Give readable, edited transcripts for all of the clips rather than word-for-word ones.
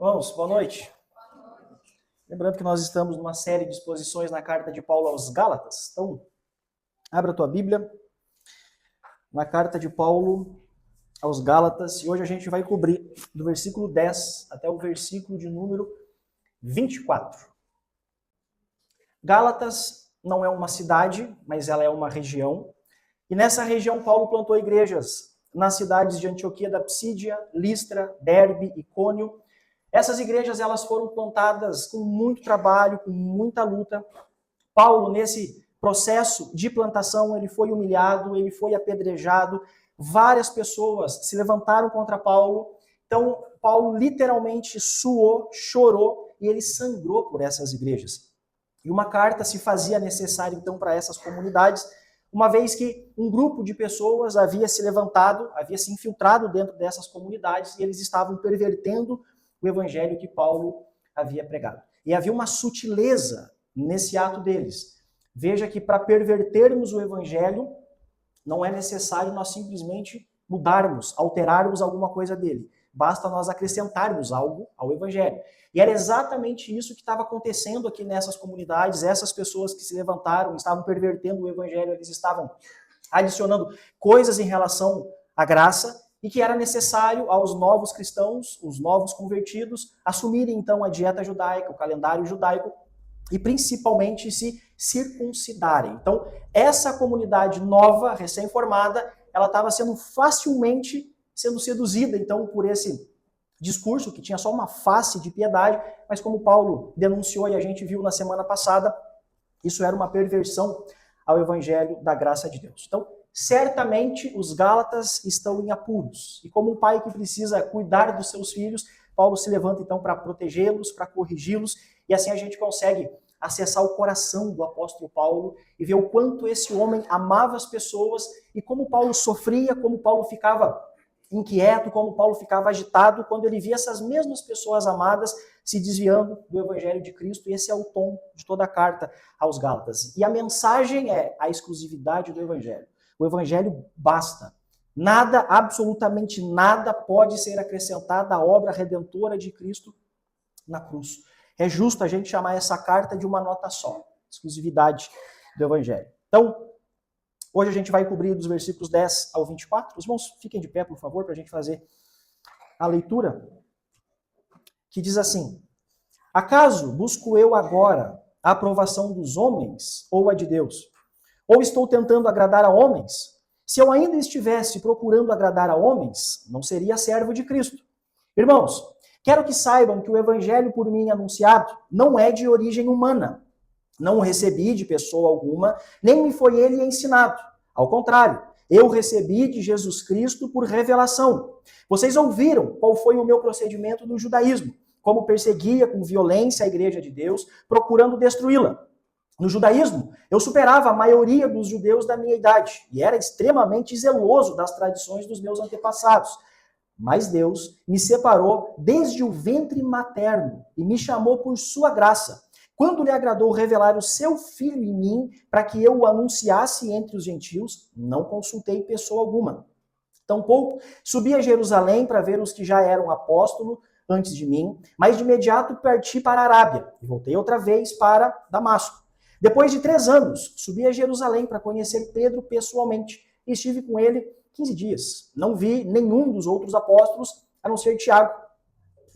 Irmãos, boa noite. Lembrando que nós estamos numa série de exposições na carta de Paulo aos Gálatas. Então, abra a tua Bíblia na carta de Paulo aos Gálatas e hoje a gente vai cobrir do versículo 10 até o versículo de número 24. Gálatas não é uma cidade, mas ela é uma região. E nessa região Paulo plantou igrejas nas cidades de Antioquia da Psídia, Listra, Derbe, Icônio. Essas igrejas elas foram plantadas com muito trabalho, com muita luta. Paulo, nesse processo de plantação, ele foi humilhado, ele foi apedrejado. Várias pessoas se levantaram contra Paulo. Então, Paulo literalmente suou, chorou e ele sangrou por essas igrejas. E uma carta se fazia necessária, então, para essas comunidades, uma vez que um grupo de pessoas havia se levantado, havia se infiltrado dentro dessas comunidades e eles estavam pervertendo o evangelho que Paulo havia pregado. E havia uma sutileza nesse ato deles. Veja que para pervertermos o evangelho, não é necessário nós simplesmente mudarmos, alterarmos alguma coisa dele. Basta nós acrescentarmos algo ao evangelho. E era exatamente isso que estava acontecendo aqui nessas comunidades. Essas pessoas que se levantaram, estavam pervertendo o evangelho, eles estavam adicionando coisas em relação à graça, e que era necessário aos novos cristãos, os novos convertidos, assumirem então a dieta judaica, o calendário judaico, e principalmente se circuncidarem. Então, essa comunidade nova, recém-formada, ela estava sendo facilmente sendo seduzida, então, por esse discurso, que tinha só uma face de piedade, mas como Paulo denunciou e a gente viu na semana passada, isso era uma perversão ao evangelho da graça de Deus. Então, certamente os Gálatas estão em apuros. E como um pai que precisa cuidar dos seus filhos, Paulo se levanta então para protegê-los, para corrigi-los, e assim a gente consegue acessar o coração do apóstolo Paulo e ver o quanto esse homem amava as pessoas e como Paulo sofria, como Paulo ficava inquieto, como Paulo ficava agitado quando ele via essas mesmas pessoas amadas se desviando do evangelho de Cristo, e esse é o tom de toda a carta aos Gálatas. E a mensagem é a exclusividade do evangelho. O evangelho basta. Nada, absolutamente nada pode ser acrescentado à obra redentora de Cristo na cruz. É justo a gente chamar essa carta de uma nota só, exclusividade do evangelho. Então, hoje a gente vai cobrir dos versículos 10 ao 24. Os irmãos, fiquem de pé, por favor, para a gente fazer a leitura, que diz assim: acaso busco eu agora a aprovação dos homens ou a de Deus? Ou estou tentando agradar a homens? Se eu ainda estivesse procurando agradar a homens, não seria servo de Cristo. Irmãos, quero que saibam que o evangelho por mim anunciado não é de origem humana. Não o recebi de pessoa alguma, nem me foi ele ensinado. Ao contrário, eu recebi de Jesus Cristo por revelação. Vocês ouviram qual foi o meu procedimento no judaísmo, como perseguia com violência a igreja de Deus, procurando destruí-la. No judaísmo, eu superava a maioria dos judeus da minha idade e era extremamente zeloso das tradições dos meus antepassados. Mas Deus me separou desde o ventre materno e me chamou por sua graça, quando lhe agradou revelar o seu Filho em mim para que eu o anunciasse entre os gentios. Não consultei pessoa alguma. Tampouco subi a Jerusalém para ver os que já eram apóstolos antes de mim, mas de imediato parti para a Arábia e voltei outra vez para Damasco. Depois de 3 anos, subi a Jerusalém para conhecer Pedro pessoalmente e estive com ele 15 dias. Não vi nenhum dos outros apóstolos, a não ser Tiago,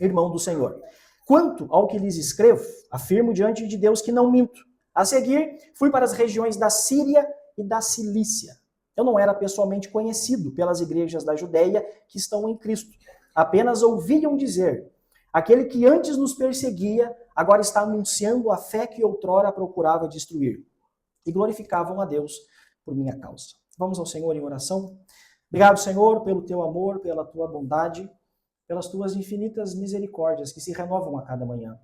irmão do Senhor. Quanto ao que lhes escrevo, afirmo diante de Deus que não minto. A seguir, fui para as regiões da Síria e da Cilícia. Eu não era pessoalmente conhecido pelas igrejas da Judéia que estão em Cristo. Apenas ouviam dizer: aquele que antes nos perseguia, agora está anunciando a fé que outrora procurava destruir. E glorificavam a Deus por minha causa. Vamos ao Senhor em oração. Obrigado, Senhor, pelo teu amor, pela tua bondade, pelas tuas infinitas misericórdias que se renovam a cada manhã.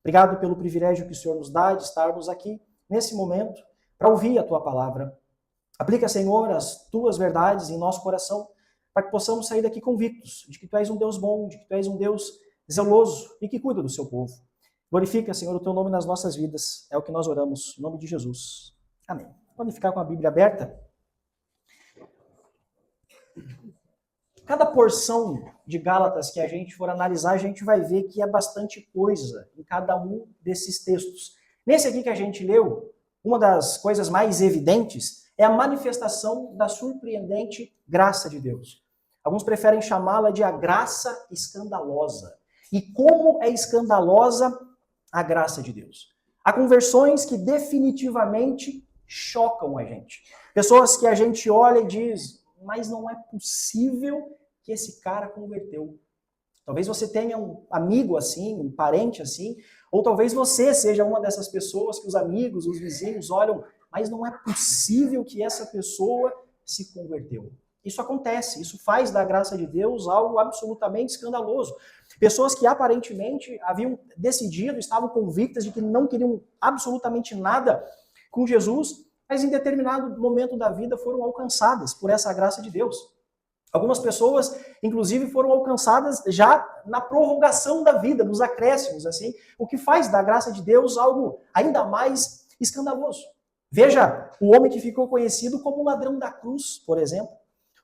Obrigado pelo privilégio que o Senhor nos dá de estarmos aqui, nesse momento, para ouvir a tua palavra. Aplica, Senhor, as tuas verdades em nosso coração, para que possamos sair daqui convictos de que tu és um Deus bom, de que tu és um Deus zeloso e que cuida do seu povo. Glorifica, Senhor, o teu nome nas nossas vidas. É o que nós oramos, em nome de Jesus. Amém. Podem ficar com a Bíblia aberta. Cada porção de Gálatas que a gente for analisar, a gente vai ver que é bastante coisa em cada um desses textos. Nesse aqui que a gente leu, uma das coisas mais evidentes é a manifestação da surpreendente graça de Deus. Alguns preferem chamá-la de a graça escandalosa. E como é escandalosa a graça de Deus? Há conversões que definitivamente chocam a gente. Pessoas que a gente olha e diz, mas não é possível que esse cara converteu. Talvez você tenha um amigo assim, um parente assim, ou talvez você seja uma dessas pessoas que os amigos, os vizinhos olham, mas não é possível que essa pessoa se converteu. Isso acontece, isso faz da graça de Deus algo absolutamente escandaloso. Pessoas que aparentemente haviam decidido, estavam convictas de que não queriam absolutamente nada com Jesus, mas em determinado momento da vida foram alcançadas por essa graça de Deus. Algumas pessoas, inclusive, foram alcançadas já na prorrogação da vida, nos acréscimos, assim, o que faz da graça de Deus algo ainda mais escandaloso. Veja o homem que ficou conhecido como o ladrão da cruz, por exemplo.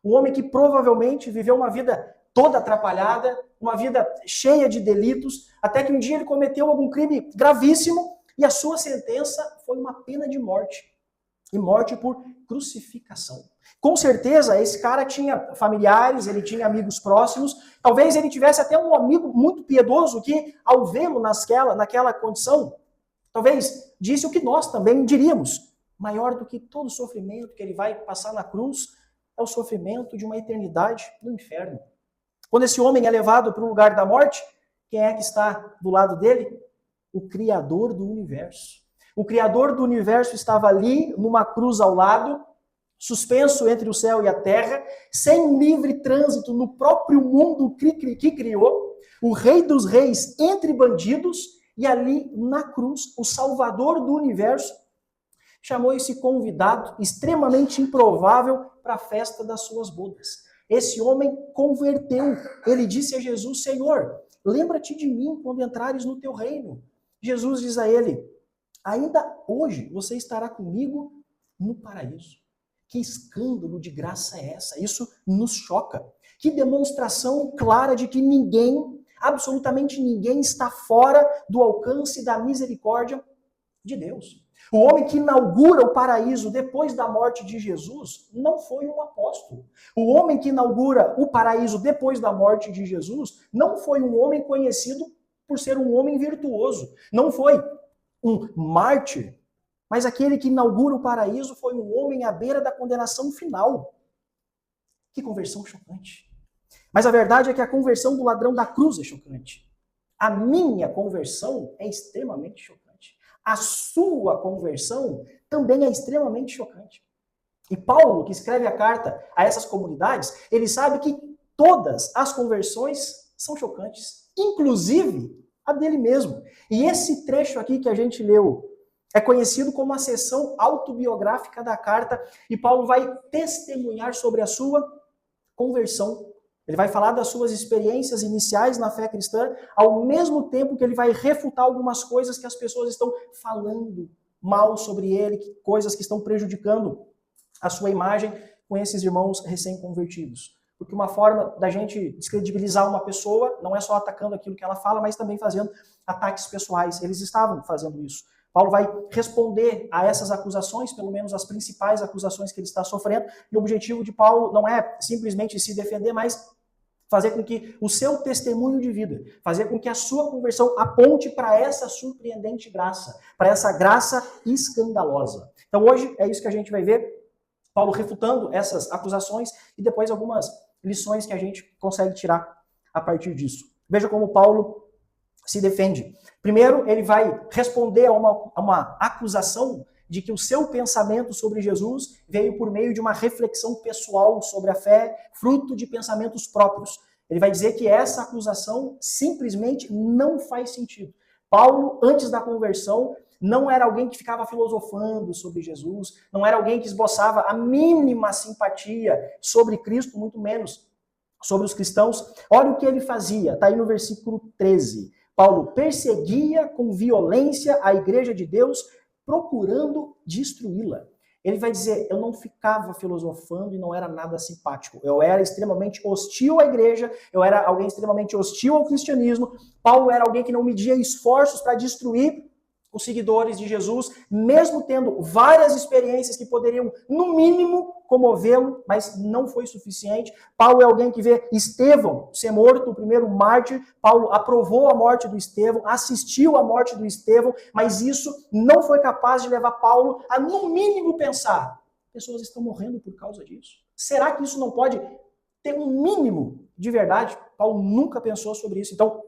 Um homem que provavelmente viveu uma vida toda atrapalhada, uma vida cheia de delitos, até que um dia ele cometeu algum crime gravíssimo e a sua sentença foi uma pena de morte. E morte por crucificação. Com certeza, esse cara tinha familiares, ele tinha amigos próximos, talvez ele tivesse até um amigo muito piedoso que, ao vê-lo naquela condição, talvez disse o que nós também diríamos. Maior do que todo o sofrimento que ele vai passar na cruz é o sofrimento de uma eternidade no inferno. Quando esse homem é levado para o lugar da morte, quem é que está do lado dele? O Criador do universo. O Criador do universo estava ali, numa cruz ao lado, suspenso entre o céu e a terra, sem livre trânsito no próprio mundo que criou, o Rei dos Reis entre bandidos, e ali na cruz, o Salvador do universo, chamou esse convidado extremamente improvável para a festa das suas bodas. Esse homem converteu. Ele disse a Jesus, Senhor, lembra-te de mim quando entrares no teu reino. Jesus diz a ele, ainda hoje você estará comigo no paraíso. Que escândalo de graça é essa? Isso nos choca. Que demonstração clara de que ninguém, absolutamente ninguém, está fora do alcance da misericórdia de Deus. O homem que inaugura o paraíso depois da morte de Jesus não foi um apóstolo. O homem que inaugura o paraíso depois da morte de Jesus não foi um homem conhecido por ser um homem virtuoso. Não foi um mártir. Mas aquele que inaugura o paraíso foi um homem à beira da condenação final. Que conversão chocante. Mas a verdade é que a conversão do ladrão da cruz é chocante. A minha conversão é extremamente chocante. A sua conversão também é extremamente chocante. E Paulo, que escreve a carta a essas comunidades, ele sabe que todas as conversões são chocantes, inclusive a dele mesmo. E esse trecho aqui que a gente leu é conhecido como a seção autobiográfica da carta, e Paulo vai testemunhar sobre a sua conversão. Ele vai falar das suas experiências iniciais na fé cristã, ao mesmo tempo que ele vai refutar algumas coisas que as pessoas estão falando mal sobre ele, coisas que estão prejudicando a sua imagem com esses irmãos recém-convertidos. Porque uma forma da gente descredibilizar uma pessoa não é só atacando aquilo que ela fala, mas também fazendo ataques pessoais. Eles estavam fazendo isso. Paulo vai responder a essas acusações, pelo menos as principais acusações que ele está sofrendo, e o objetivo de Paulo não é simplesmente se defender, mas fazer com que o seu testemunho de vida, fazer com que a sua conversão aponte para essa surpreendente graça, para essa graça escandalosa. Então hoje é isso que a gente vai ver, Paulo refutando essas acusações e depois algumas lições que a gente consegue tirar a partir disso. Veja como Paulo se defende. Primeiro, ele vai responder a uma acusação de que o seu pensamento sobre Jesus veio por meio de uma reflexão pessoal sobre a fé, fruto de pensamentos próprios. Ele vai dizer que essa acusação simplesmente não faz sentido. Paulo, antes da conversão, não era alguém que ficava filosofando sobre Jesus, não era alguém que esboçava a mínima simpatia sobre Cristo, muito menos sobre os cristãos. Olha o que ele fazia, está aí no versículo 13. Paulo perseguia com violência a igreja de Deus, procurando destruí-la. Ele vai dizer, eu não ficava filosofando e não era nada simpático. Eu era extremamente hostil à igreja, eu era alguém extremamente hostil ao cristianismo. Paulo era alguém que não media esforços para destruir os seguidores de Jesus, mesmo tendo várias experiências que poderiam, no mínimo, comovê-lo, mas não foi suficiente. Paulo é alguém que vê Estevão ser morto, o primeiro mártir. Paulo aprovou a morte do Estevão, assistiu à morte do Estevão, mas isso não foi capaz de levar Paulo a, no mínimo, pensar: pessoas estão morrendo por causa disso. Será que isso não pode ter um mínimo de verdade? Paulo nunca pensou sobre isso. Então,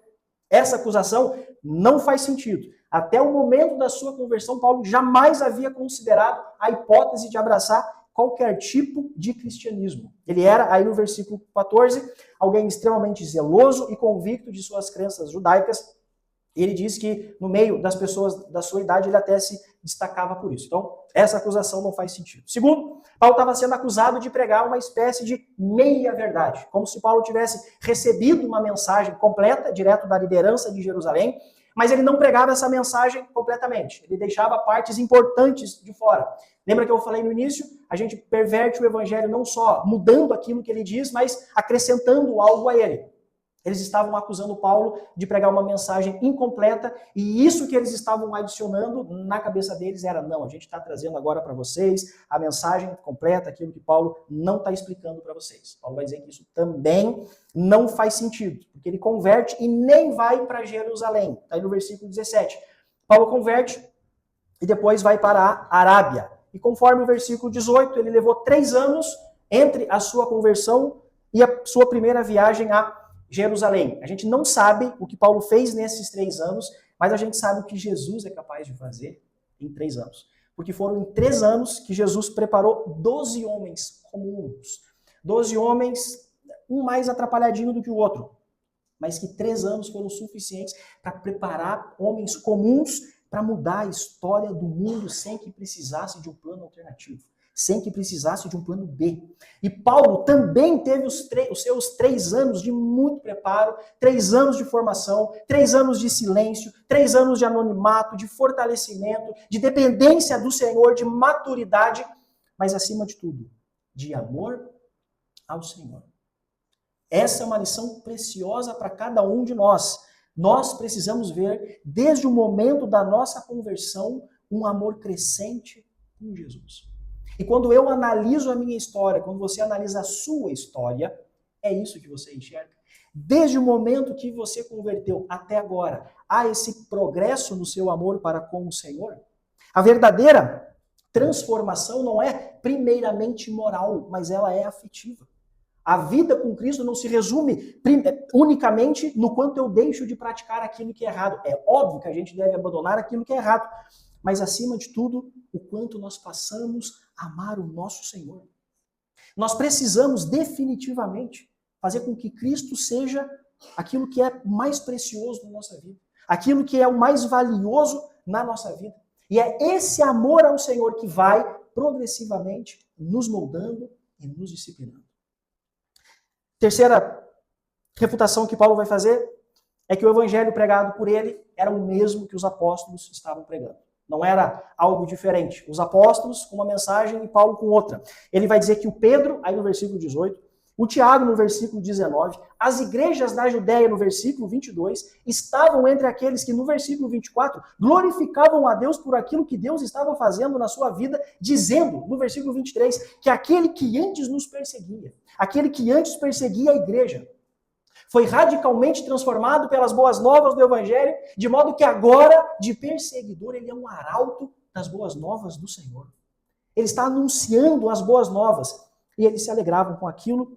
essa acusação não faz sentido. Até o momento da sua conversão, Paulo jamais havia considerado a hipótese de abraçar qualquer tipo de cristianismo. Ele era, aí no versículo 14, alguém extremamente zeloso e convicto de suas crenças judaicas. E ele diz que no meio das pessoas da sua idade ele até se destacava por isso. Então, essa acusação não faz sentido. Segundo, Paulo estava sendo acusado de pregar uma espécie de meia-verdade, como se Paulo tivesse recebido uma mensagem completa, direto da liderança de Jerusalém, mas ele não pregava essa mensagem completamente. Ele deixava partes importantes de fora. Lembra que eu falei no início? A gente perverte o evangelho não só mudando aquilo que ele diz, mas acrescentando algo a ele. Eles estavam acusando Paulo de pregar uma mensagem incompleta, e isso que eles estavam adicionando na cabeça deles era: não, a gente está trazendo agora para vocês a mensagem completa, aquilo que Paulo não está explicando para vocês. Paulo vai dizer que isso também não faz sentido, porque ele converte e nem vai para Jerusalém. Está aí no versículo 17. Paulo converte e depois vai para a Arábia. E conforme o versículo 18, ele levou 3 anos entre a sua conversão e a sua primeira viagem a Jerusalém. A gente não sabe o que Paulo fez nesses 3 anos, mas a gente sabe o que Jesus é capaz de fazer em 3 anos. Porque foram em 3 anos que Jesus preparou 12 homens comuns. 12 homens, um mais atrapalhadinho do que o outro. Mas que 3 anos foram suficientes para preparar homens comuns para mudar a história do mundo sem que precisasse de um plano alternativo, sem que precisasse de um plano B. E Paulo também teve os seus 3 anos de muito preparo, 3 anos de formação, 3 anos de silêncio, 3 anos de anonimato, de fortalecimento, de dependência do Senhor, de maturidade, mas acima de tudo, de amor ao Senhor. Essa é uma lição preciosa para cada um de nós. Nós precisamos ver, desde o momento da nossa conversão, um amor crescente com Jesus. E quando eu analiso a minha história, quando você analisa a sua história, é isso que você enxerga. Desde o momento que você converteu até agora, há esse progresso no seu amor para com o Senhor? A verdadeira transformação não é primeiramente moral, mas ela é afetiva. A vida com Cristo não se resume unicamente no quanto eu deixo de praticar aquilo que é errado. É óbvio que a gente deve abandonar aquilo que é errado, mas acima de tudo, o quanto nós passamos a amar o nosso Senhor. Nós precisamos definitivamente fazer com que Cristo seja aquilo que é mais precioso na nossa vida, aquilo que é o mais valioso na nossa vida. E é esse amor ao Senhor que vai progressivamente nos moldando e nos disciplinando. Terceira refutação que Paulo vai fazer é que o evangelho pregado por ele era o mesmo que os apóstolos estavam pregando. Não era algo diferente. Os apóstolos com uma mensagem e Paulo com outra. Ele vai dizer que o Pedro, aí no versículo 18, o Tiago no versículo 19, as igrejas da Judéia no versículo 22, estavam entre aqueles que no versículo 24 glorificavam a Deus por aquilo que Deus estava fazendo na sua vida, dizendo no versículo 23 que aquele que antes nos perseguia, aquele que antes perseguia a igreja, foi radicalmente transformado pelas boas novas do Evangelho, de modo que agora, de perseguidor, ele é um arauto das boas novas do Senhor. Ele está anunciando as boas novas. E eles se alegravam com aquilo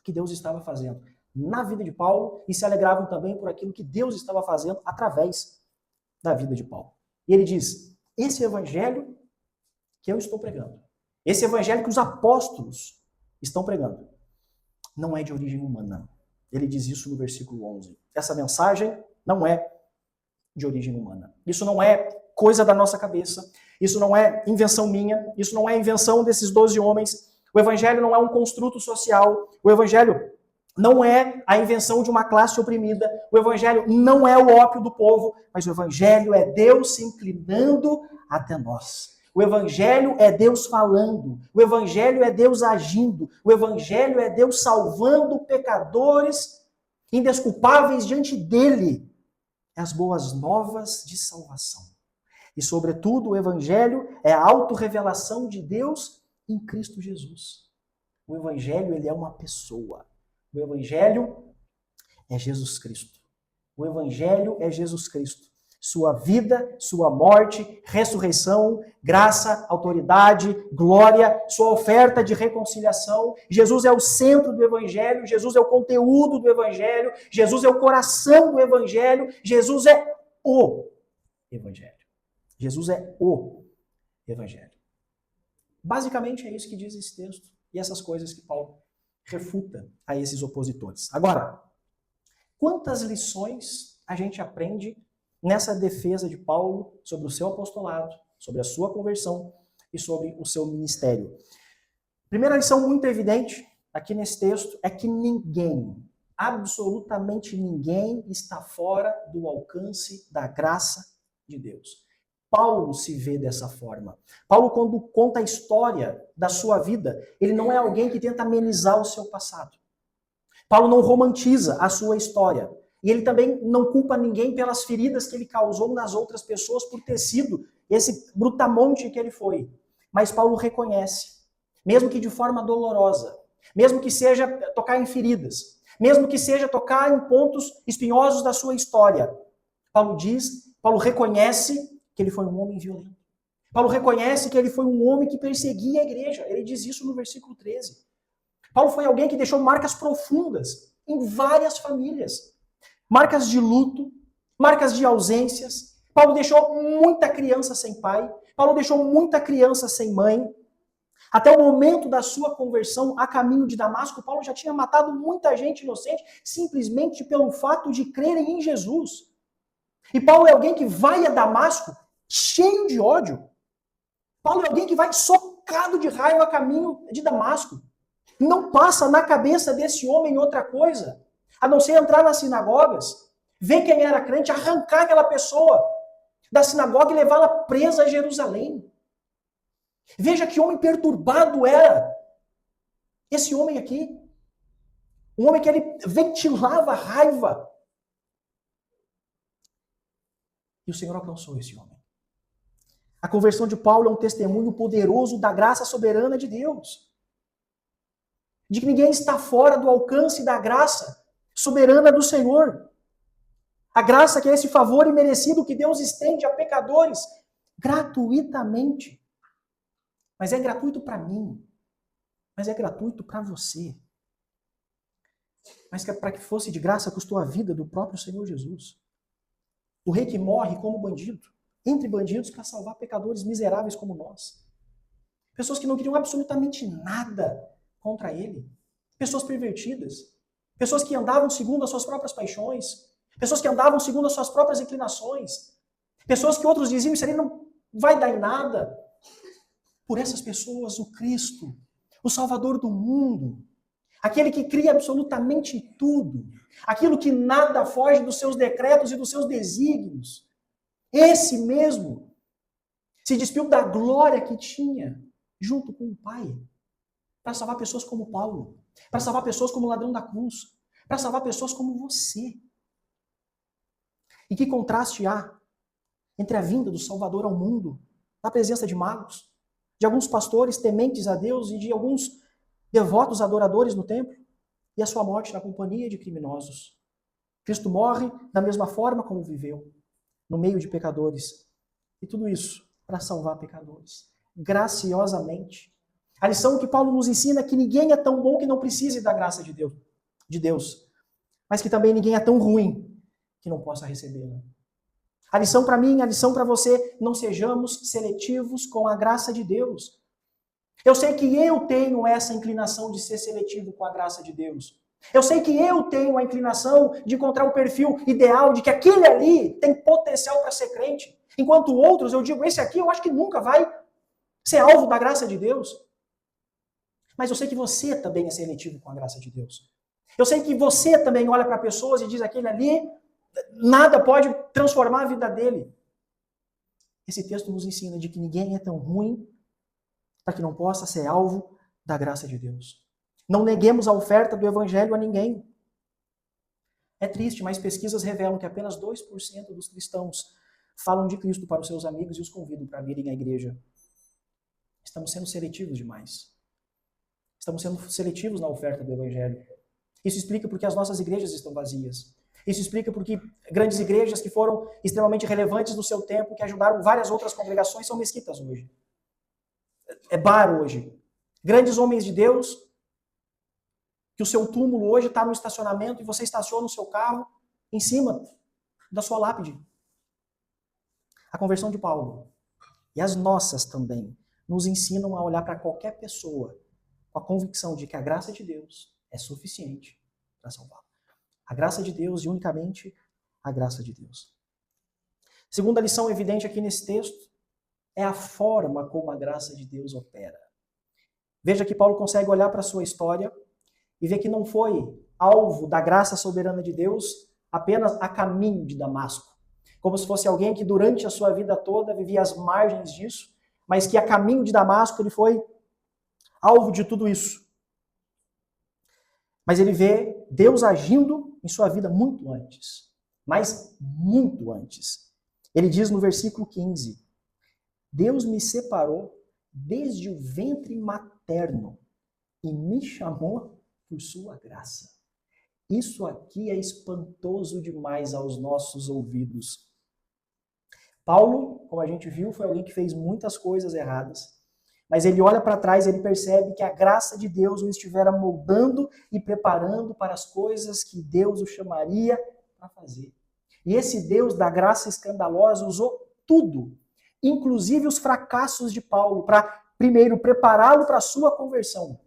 que Deus estava fazendo na vida de Paulo e se alegravam também por aquilo que Deus estava fazendo através da vida de Paulo. E ele diz, esse evangelho que eu estou pregando, esse evangelho que os apóstolos estão pregando, não é de origem humana. Ele diz isso no versículo 11. Essa mensagem não é de origem humana. Isso não é coisa da nossa cabeça. Isso não é invenção minha. Isso não é invenção desses 12 homens. O evangelho não é um construto social. O evangelho não é a invenção de uma classe oprimida. O evangelho não é o ópio do povo. Mas o evangelho é Deus se inclinando até nós. O Evangelho é Deus falando. O Evangelho é Deus agindo. O Evangelho é Deus salvando pecadores indesculpáveis diante dele. É as boas novas de salvação. E, sobretudo, o Evangelho é a autorrevelação de Deus em Cristo Jesus. O Evangelho, ele é uma pessoa. O Evangelho é Jesus Cristo. O Evangelho é Jesus Cristo. Sua vida, sua morte, ressurreição, graça, autoridade, glória, sua oferta de reconciliação. Jesus é o centro do Evangelho, Jesus é o conteúdo do Evangelho, Jesus é o coração do Evangelho, Jesus é o Evangelho. Jesus é o Evangelho. Basicamente é isso que diz esse texto e essas coisas que Paulo refuta a esses opositores. Agora, quantas lições a gente aprende nessa defesa de Paulo sobre o seu apostolado, sobre a sua conversão e sobre o seu ministério? Primeira lição muito evidente aqui nesse texto é que ninguém, absolutamente ninguém, está fora do alcance da graça de Deus. Paulo se vê dessa forma. Paulo, quando conta a história da sua vida, ele não é alguém que tenta amenizar o seu passado. Paulo não romantiza a sua história. E ele também não culpa ninguém pelas feridas que ele causou nas outras pessoas por ter sido esse brutamonte que ele foi. Mas Paulo reconhece, mesmo que de forma dolorosa, mesmo que seja tocar em feridas, mesmo que seja tocar em pontos espinhosos da sua história, Paulo reconhece que ele foi um homem violento. Paulo reconhece que ele foi um homem que perseguia a igreja. Ele diz isso no versículo 13. Paulo foi alguém que deixou marcas profundas em várias famílias. Marcas de luto, marcas de ausências. Paulo deixou muita criança sem pai. Paulo deixou muita criança sem mãe. Até o momento da sua conversão a caminho de Damasco, Paulo já tinha matado muita gente inocente simplesmente pelo fato de crerem em Jesus. E Paulo é alguém que vai a Damasco cheio de ódio. Paulo é alguém que vai socado de raiva a caminho de Damasco. Não passa na cabeça desse homem outra coisa, a não ser entrar nas sinagogas, ver quem era crente, arrancar aquela pessoa da sinagoga e levá-la presa a Jerusalém. Veja que homem perturbado era esse homem aqui. Um homem que ele ventilava raiva. E o Senhor alcançou esse homem. A conversão de Paulo é um testemunho poderoso da graça soberana de Deus. De que ninguém está fora do alcance da graça soberana do Senhor. A graça que é esse favor imerecido que Deus estende a pecadores gratuitamente. Mas é gratuito para mim. Mas é gratuito para você. Mas para que fosse de graça custou a vida do próprio Senhor Jesus. O rei que morre como bandido, entre bandidos para salvar pecadores miseráveis como nós. Pessoas que não queriam absolutamente nada contra ele. Pessoas pervertidas. Pessoas que andavam segundo as suas próprias paixões. Pessoas que andavam segundo as suas próprias inclinações. Pessoas que outros diziam, isso ali não vai dar em nada. Por essas pessoas, o Cristo, o Salvador do mundo, aquele que cria absolutamente tudo, aquilo que nada foge dos seus decretos e dos seus desígnios, esse mesmo se despiu da glória que tinha junto com o Pai para salvar pessoas como Paulo, para salvar pessoas como o ladrão da cruz, para salvar pessoas como você. E que contraste há entre a vinda do Salvador ao mundo, na presença de magos, de alguns pastores tementes a Deus e de alguns devotos adoradores no templo, e a sua morte na companhia de criminosos. Cristo morre da mesma forma como viveu, no meio de pecadores. E tudo isso para salvar pecadores, graciosamente. A lição que Paulo nos ensina é que ninguém é tão bom que não precise da graça de Deus, mas que também ninguém é tão ruim que não possa recebê-la. A lição para mim, a lição para você, não sejamos seletivos com a graça de Deus. Eu sei que eu tenho essa inclinação de ser seletivo com a graça de Deus. Eu sei que eu tenho a inclinação de encontrar o perfil ideal, de que aquele ali tem potencial para ser crente. Enquanto outros, eu digo, esse aqui eu acho que nunca vai ser alvo da graça de Deus. Mas eu sei que você também é seletivo com a graça de Deus. Eu sei que você também olha para pessoas e diz, aquele ali, nada pode transformar a vida dele. Esse texto nos ensina de que ninguém é tão ruim para que não possa ser alvo da graça de Deus. Não neguemos a oferta do evangelho a ninguém. É triste, mas pesquisas revelam que apenas 2% dos cristãos falam de Cristo para os seus amigos e os convidam para virem à igreja. Estamos sendo seletivos demais. Estamos sendo seletivos na oferta do evangelho. Isso explica porque as nossas igrejas estão vazias. Isso explica porque grandes igrejas que foram extremamente relevantes no seu tempo, que ajudaram várias outras congregações, são mesquitas hoje. É bar hoje. Grandes homens de Deus, que o seu túmulo hoje está no estacionamento e você estaciona o seu carro em cima da sua lápide. A conversão de Paulo e as nossas também nos ensinam a olhar para qualquer pessoa com a convicção de que a graça de Deus é suficiente para salvá-lo. A graça de Deus e unicamente a graça de Deus. Segunda lição evidente aqui nesse texto é a forma como a graça de Deus opera. Veja que Paulo consegue olhar para a sua história e ver que não foi alvo da graça soberana de Deus apenas a caminho de Damasco. Como se fosse alguém que durante a sua vida toda vivia às margens disso, mas que a caminho de Damasco ele foi alvo de tudo isso. Mas ele vê Deus agindo em sua vida muito antes. Mas muito antes. Ele diz no versículo 15: Deus me separou desde o ventre materno e me chamou por sua graça. Isso aqui é espantoso demais aos nossos ouvidos. Paulo, como a gente viu, foi alguém que fez muitas coisas erradas. Mas ele olha para trás e ele percebe que a graça de Deus o estivera moldando e preparando para as coisas que Deus o chamaria para fazer. E esse Deus da graça escandalosa usou tudo, inclusive os fracassos de Paulo, para, primeiro, prepará-lo para a sua conversão.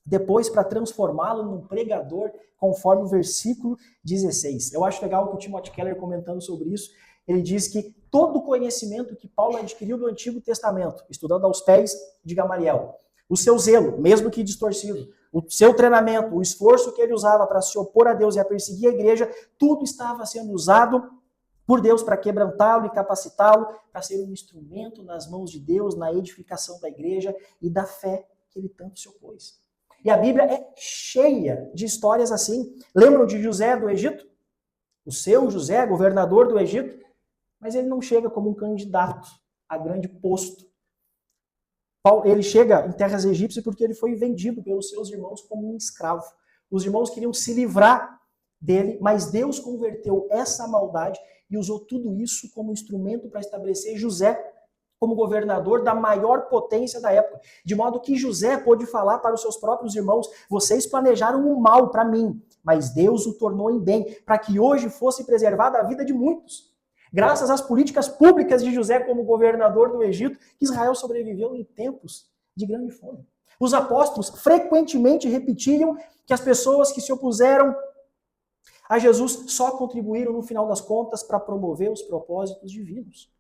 Depois, para transformá-lo num pregador, conforme o versículo 16. Eu acho legal que o Timothy Keller, comentando sobre isso, ele diz que todo o conhecimento que Paulo adquiriu do Antigo Testamento, estudando aos pés de Gamaliel, o seu zelo, mesmo que distorcido, o seu treinamento, o esforço que ele usava para se opor a Deus e a perseguir a igreja, tudo estava sendo usado por Deus para quebrantá-lo e capacitá-lo para ser um instrumento nas mãos de Deus, na edificação da igreja e da fé que ele tanto se opôs. E a Bíblia é cheia de histórias assim. Lembram de José do Egito? O seu José, governador do Egito? Mas ele não chega como um candidato a grande posto. Ele chega em terras egípcias porque ele foi vendido pelos seus irmãos como um escravo. Os irmãos queriam se livrar dele, mas Deus converteu essa maldade e usou tudo isso como instrumento para estabelecer José como governador da maior potência da época. De modo que José pôde falar para os seus próprios irmãos: vocês planejaram o mal para mim, mas Deus o tornou em bem, para que hoje fosse preservada a vida de muitos. Graças às políticas públicas de José como governador do Egito, Israel sobreviveu em tempos de grande fome. Os apóstolos frequentemente repetiam que as pessoas que se opuseram a Jesus só contribuíram, no final das contas, para promover os propósitos divinos.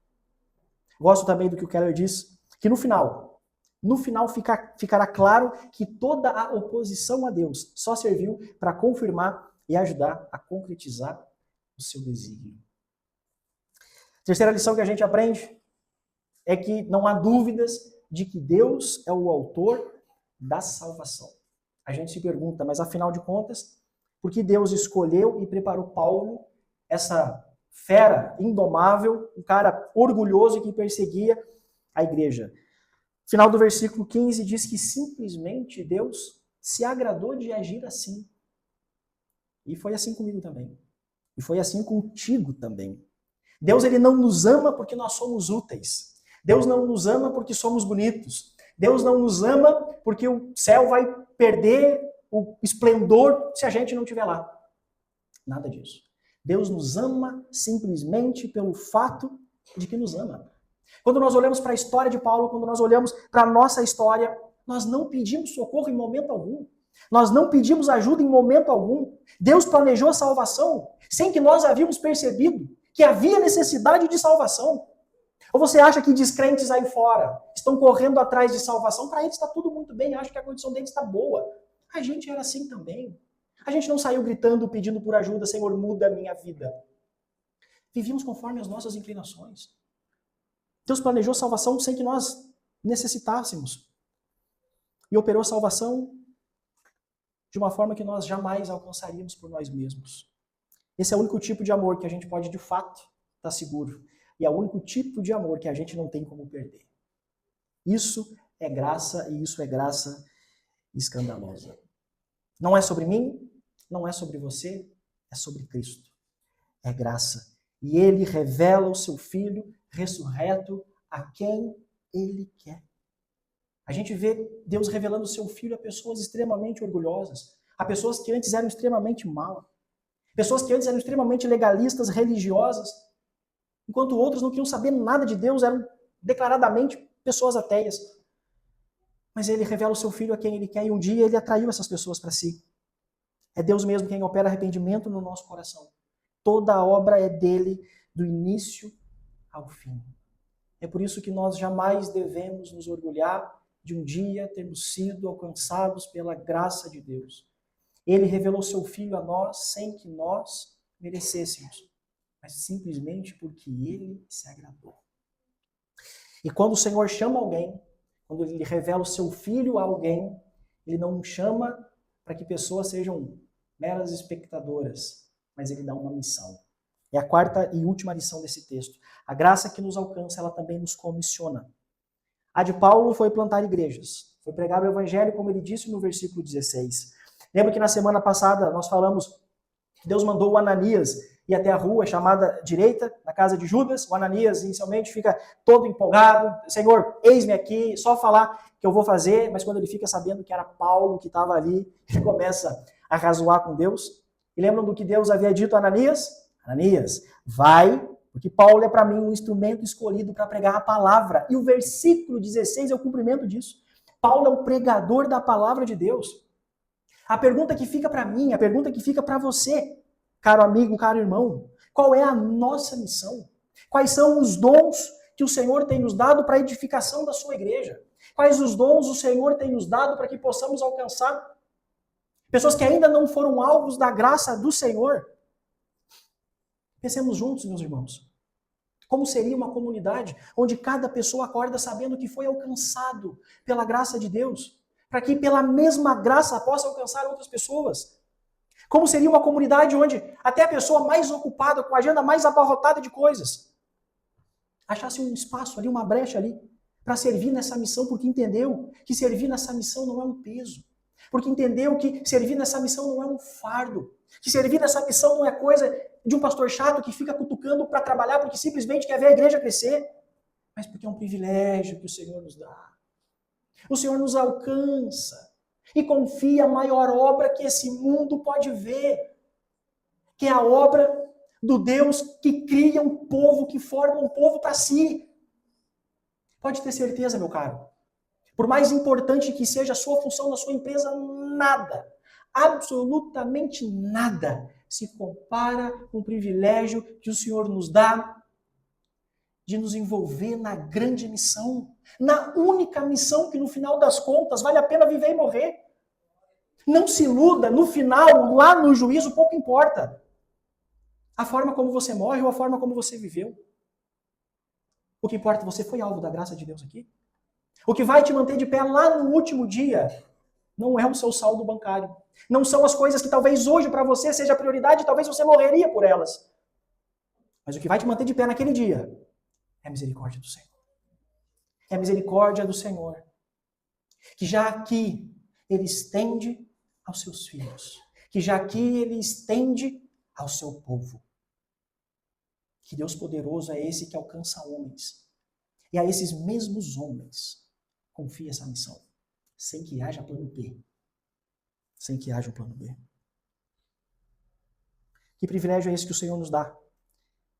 Gosto também do que o Keller diz, que no final ficará claro que toda a oposição a Deus só serviu para confirmar e ajudar a concretizar o seu desígnio. Terceira lição que a gente aprende é que não há dúvidas de que Deus é o autor da salvação. A gente se pergunta, mas afinal de contas, por que Deus escolheu e preparou Paulo, essa fera indomável, um cara orgulhoso que perseguia a igreja? Final do versículo 15 diz que simplesmente Deus se agradou de agir assim. E foi assim comigo também. E foi assim contigo também. Deus ele não nos ama porque nós somos úteis. Deus não nos ama porque somos bonitos. Deus não nos ama porque o céu vai perder o esplendor se a gente não estiver lá. Nada disso. Deus nos ama simplesmente pelo fato de que nos ama. Quando nós olhamos para a história de Paulo, quando nós olhamos para a nossa história, nós não pedimos socorro em momento algum. Nós não pedimos ajuda em momento algum. Deus planejou a salvação sem que nós havíamos percebido que havia necessidade de salvação. Ou você acha que descrentes aí fora estão correndo atrás de salvação? Para eles está tudo muito bem, acho que a condição deles está boa. A gente era assim também. A gente não saiu gritando, pedindo por ajuda: Senhor, muda a minha vida. Vivíamos conforme as nossas inclinações. Deus planejou salvação sem que nós necessitássemos. E operou salvação de uma forma que nós jamais alcançaríamos por nós mesmos. Esse é o único tipo de amor que a gente pode, de fato, estar seguro. E é o único tipo de amor que a gente não tem como perder. Isso é graça, e isso é graça escandalosa. Não é sobre mim, não é sobre você, é sobre Cristo. É graça. E ele revela o seu Filho ressurreto a quem ele quer. A gente vê Deus revelando o seu Filho a pessoas extremamente orgulhosas, a pessoas que antes eram extremamente maus, pessoas que antes eram extremamente legalistas, religiosas, enquanto outros não queriam saber nada de Deus, eram declaradamente pessoas ateias. Mas ele revela o seu Filho a quem ele quer e um dia ele atraiu essas pessoas para si. É Deus mesmo quem opera arrependimento no nosso coração. Toda a obra é dele, do início ao fim. É por isso que nós jamais devemos nos orgulhar de um dia termos sido alcançados pela graça de Deus. Ele revelou seu Filho a nós sem que nós merecêssemos, mas simplesmente porque ele se agradou. E quando o Senhor chama alguém, quando ele revela o seu Filho a alguém, ele não chama para que pessoas sejam meras espectadoras, mas ele dá uma missão. É a quarta e última lição desse texto. A graça que nos alcança, ela também nos comissiona. A de Paulo foi plantar igrejas, foi pregar o evangelho, como ele disse no versículo 16. Lembra que na semana passada nós falamos que Deus mandou o Ananias ir até a rua chamada direita, na casa de Judas. O Ananias inicialmente fica todo empolgado. Senhor, eis-me aqui, só falar que eu vou fazer. Mas quando ele fica sabendo que era Paulo que estava ali, ele começa a razoar com Deus. E lembram do que Deus havia dito a Ananias? Ananias, vai, porque Paulo é para mim um instrumento escolhido para pregar a palavra. E o versículo 16 é o cumprimento disso. Paulo é o pregador da palavra de Deus. A pergunta que fica para mim, a pergunta que fica para você, caro amigo, caro irmão, qual é a nossa missão? Quais são os dons que o Senhor tem nos dado para a edificação da sua igreja? Quais os dons o Senhor tem nos dado para que possamos alcançar pessoas que ainda não foram alvos da graça do Senhor? Pensemos juntos, meus irmãos. Como seria uma comunidade onde cada pessoa acorda sabendo que foi alcançado pela graça de Deus, para que pela mesma graça possa alcançar outras pessoas? Como seria uma comunidade onde até a pessoa mais ocupada, com a agenda mais abarrotada de coisas, achasse um espaço ali, uma brecha ali, para servir nessa missão, porque entendeu que servir nessa missão não é um peso, porque entendeu que servir nessa missão não é um fardo, que servir nessa missão não é coisa de um pastor chato que fica cutucando para trabalhar porque simplesmente quer ver a igreja crescer, mas porque é um privilégio que o Senhor nos dá. O Senhor nos alcança e confia a maior obra que esse mundo pode ver, que é a obra do Deus que cria um povo, que forma um povo para si. Pode ter certeza, meu caro. Por mais importante que seja a sua função na sua empresa, nada, absolutamente nada, se compara com o privilégio que o Senhor nos dá de nos envolver na grande missão, na única missão que no final das contas vale a pena viver e morrer. Não se iluda, no final, lá no juízo, pouco importa a forma como você morre ou a forma como você viveu. O que importa, você foi alvo da graça de Deus aqui? O que vai te manter de pé lá no último dia não é o seu saldo bancário. Não são as coisas que talvez hoje para você seja prioridade, talvez você morreria por elas. Mas o que vai te manter de pé naquele dia é a misericórdia do Senhor. É a misericórdia do Senhor, que já aqui Ele estende aos seus filhos, que já aqui Ele estende ao seu povo. Que Deus poderoso é esse que alcança homens. E a esses mesmos homens confia essa missão, sem que haja plano B. Sem que haja um plano B. Que privilégio é esse que o Senhor nos dá?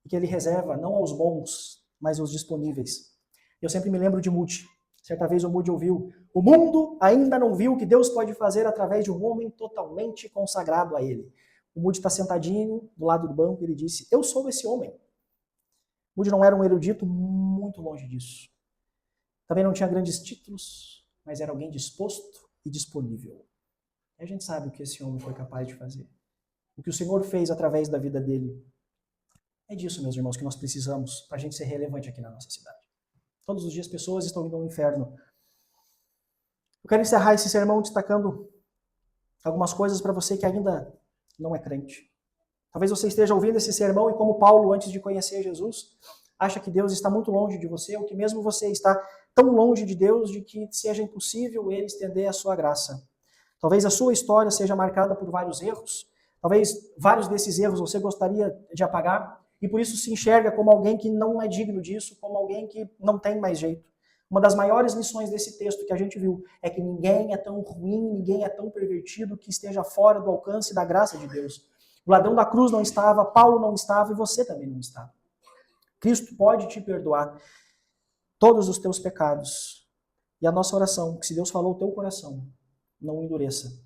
E que Ele reserva não aos bons, mas aos disponíveis. Eu sempre me lembro de Moody. Certa vez o Moody ouviu: o mundo ainda não viu o que Deus pode fazer através de um homem totalmente consagrado a Ele. O Moody está sentadinho do lado do banco e ele disse: eu sou esse homem. Moody não era um erudito, muito longe disso. Também não tinha grandes títulos, mas era alguém disposto e disponível. E a gente sabe o que esse homem foi capaz de fazer. O que o Senhor fez através da vida dele. É disso, meus irmãos, que nós precisamos para a gente ser relevante aqui na nossa cidade. Todos os dias pessoas estão indo ao inferno. Eu quero encerrar esse sermão destacando algumas coisas para você que ainda não é crente. Talvez você esteja ouvindo esse sermão e, como Paulo, antes de conhecer Jesus, acha que Deus está muito longe de você, ou que mesmo você está tão longe de Deus de que seja impossível ele estender a sua graça. Talvez a sua história seja marcada por vários erros, talvez vários desses erros você gostaria de apagar, e por isso se enxerga como alguém que não é digno disso, como alguém que não tem mais jeito. Uma das maiores lições desse texto que a gente viu é que ninguém é tão ruim, ninguém é tão pervertido que esteja fora do alcance da graça de Deus. O ladrão da cruz não estava, Paulo não estava e você também não estava. Cristo pode te perdoar todos os teus pecados. E a nossa oração, que se Deus falou o teu coração, não endureça.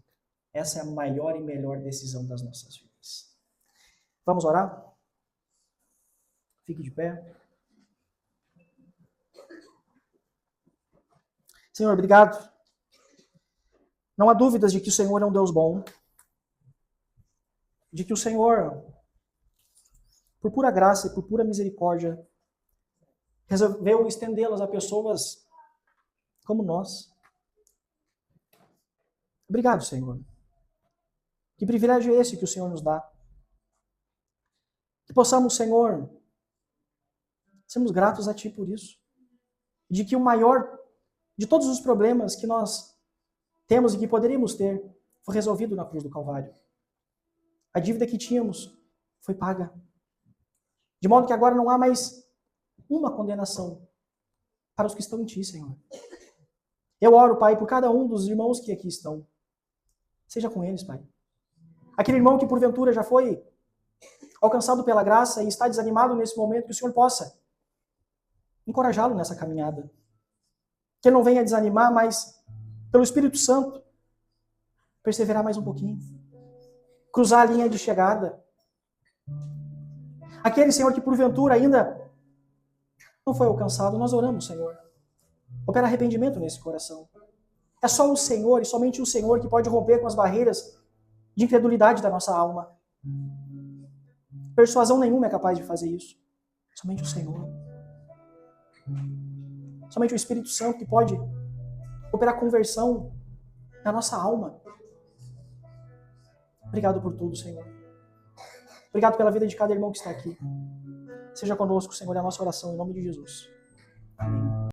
Essa é a maior e melhor decisão das nossas vidas. Vamos orar? Fique de pé. Senhor, obrigado. Não há dúvidas de que o Senhor é um Deus bom, de que o Senhor, por pura graça e por pura misericórdia, resolveu estendê-las a pessoas como nós. Obrigado, Senhor. Que privilégio é esse que o Senhor nos dá? Que possamos, Senhor, sermos gratos a Ti por isso. De que o maior de todos os problemas que nós temos e que poderíamos ter foi resolvido na cruz do Calvário. A dívida que tínhamos foi paga. De modo que agora não há mais uma condenação para os que estão em Ti, Senhor. Eu oro, Pai, por cada um dos irmãos que aqui estão. Seja com eles, Pai. Aquele irmão que porventura já foi alcançado pela graça e está desanimado nesse momento, que o Senhor possa encorajá-lo nessa caminhada. Que ele não venha desanimar, mas pelo Espírito Santo perseverar mais um pouquinho. Cruzar a linha de chegada. Aquele, Senhor, que porventura ainda não foi alcançado, nós oramos, Senhor. Opera arrependimento nesse coração. É só o Senhor e somente o Senhor que pode romper com as barreiras de incredulidade da nossa alma. Persuasão nenhuma é capaz de fazer isso. Somente o Senhor. Somente o Espírito Santo que pode operar conversão na nossa alma. Obrigado por tudo, Senhor. Obrigado pela vida de cada irmão que está aqui. Seja conosco, Senhor, é a nossa oração, em nome de Jesus. Amém.